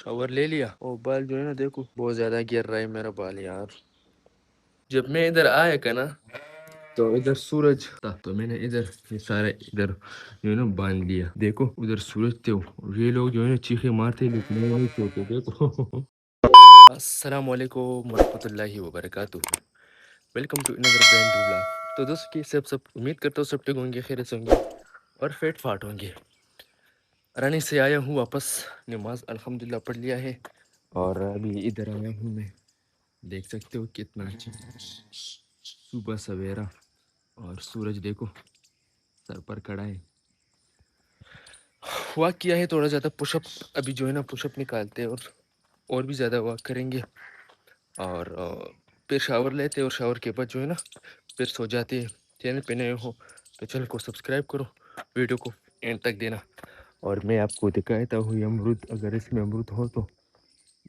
Shower لے لیا اور بال جو ہے نا دیکھو بہت زیادہ گر رہا ہے میرا بال یار. جب میں ادھر آیا کا نا تو ادھر سورج تھا تو میں نے ادھر یہ سارا ادھر جو ہے نا باندھ لیا. دیکھو ادھر سورج تھے یہ لوگ جو ہے نا چیخے مارتے لیکن وہ نہیں سوتے. دیکھو. السلام علیکم ورحمۃ اللہ وبرکاتہ. ویلکم ٹو اندر برانڈ ولاگ. تو دوستوں کی سب امید کرتا ہوں سب ٹھیک ہوں گے خیریت سے ہوں گے اور فیٹ فاٹ ہوں گے. رانی سے آیا ہوں واپس نماز الحمدللہ پڑھ لیا ہے اور ابھی ادھر آیا ہوں میں. دیکھ سکتے ہو کتنا اچھا صبح سویرا اور سورج دیکھو سر پر کھڑا ہے. واک کیا ہے تھوڑا زیادہ پش اپ ابھی جو ہے نا پش اپ نکالتے اور بھی زیادہ واک کریں گے اور پھر شاور لیتے اور شاور کے بعد جو ہے نا پھر سو جاتے. چینل پہ نئے ہو تو چینل کو سبسکرائب کرو ویڈیو کو اینڈ تک دینا. اور میں آپ کو دکھاتا ہوں یہ امرود اگر اس میں امرود ہو تو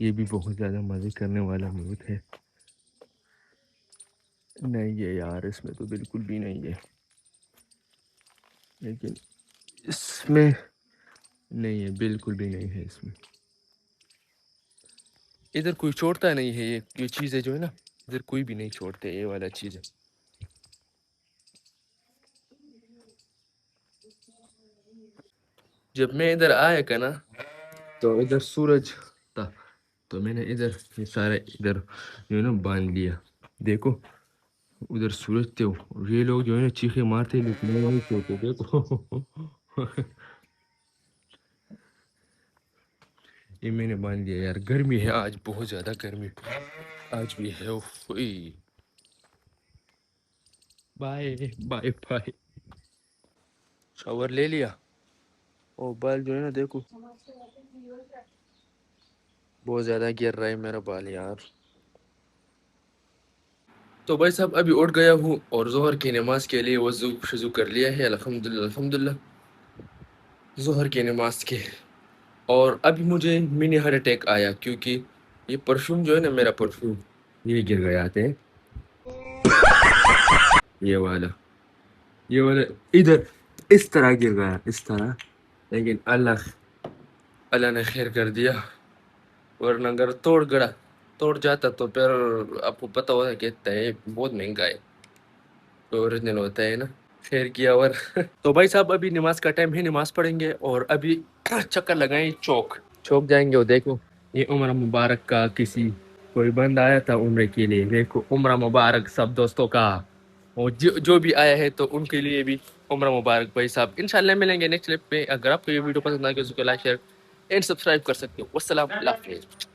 یہ بھی بہت زیادہ مزے کرنے والا امرود ہے. نہیں ہے یار اس میں تو بالکل بھی نہیں ہے لیکن اس میں نہیں ہے بالکل بھی نہیں ہے. اس میں ادھر کوئی چھوڑتا نہیں ہے یہ چیزیں جو ہے نا ادھر کوئی بھی نہیں چھوڑتے یہ والا چیز ہے. جب میں ادھر آیا کا نا تو ادھر سورج تھا تو میں نے ادھر یہ سارا ادھر جو ہے نا باندھ لیا. دیکھو ادھر سورج تھے یہ لوگ جو ہے نا چیخے مارتے لیکن وہ نہیں سوتے. دیکھو یہ میں نے باندھ لیا یار. گرمی ہے آج بہت زیادہ گرمی آج بھی ہے. Bye bye bye. شاور لے لیا اور بال جو ہے نا دیکھو بہت زیادہ گر رہا ہے میرا بال یار. تو بھائی صاحب ابھی اٹھ گیا ہوں اور ظہر کی نماز کے لیے وضو شضو کر لیا ہے الحمدللہ الحمدللہ. ظہر کی نماز کے اور ابھی مجھے منی ہارٹ اٹیک آیا کیونکہ یہ پرفیوم جو ہے نا میرا پرفیوم یہ گر گیا تھے. یہ والا ادھر اس طرح گر گیا اس طرح لیکن اللہ نے خیر کر دیا ورنہ اگر توڑ جاتا تو پھر آپ کو پتہ ہوتا کہ بہت مہنگا ہے تو اوریجنل ہوتا ہے نا. خیر کیا اور تو بھائی صاحب ابھی نماز کا ٹائم ہے نماز پڑھیں گے اور ابھی چکر لگائیں چوک جائیں گے. اور دیکھو یہ عمرہ مبارک کا کسی کوئی بند آیا تھا عمرے کے لیے. دیکھو عمرہ مبارک سب دوستوں کا اور جو بھی آیا ہے تو ان کے لیے بھی عمرہ مبارک بھائی صاحب. انشاءاللہ ملیں گے نیکسٹ کلپ پہ. اگر آپ کو یہ ویڈیو پسند آ گیا تو لائک شیئر اینڈ سبسکرائب کر سکتے ہو. والسلام اللہ حافظ.